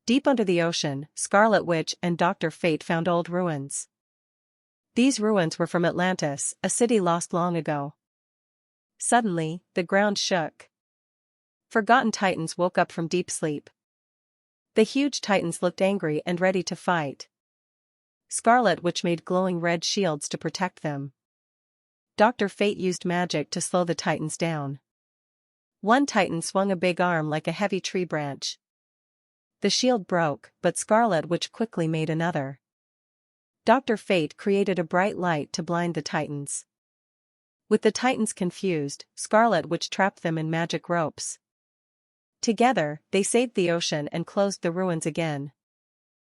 Deep under the ocean, Scarlet Witch and Dr. Fate found old ruins. These ruins were from Atlantis, a city lost long ago. Suddenly, the ground shook. Forgotten titans woke up from deep sleep. The huge titans looked angry and ready to fight. Scarlet Witch made glowing red shields to protect them. Dr. Fate used magic to slow the titans down. One titan swung a big arm like a heavy tree branch. The shield broke, but Scarlet Witch quickly made another. Dr. Fate created a bright light to blind the titans. With the titans confused, Scarlet Witch trapped them in magic ropes. Together, they saved the ocean and closed the ruins again.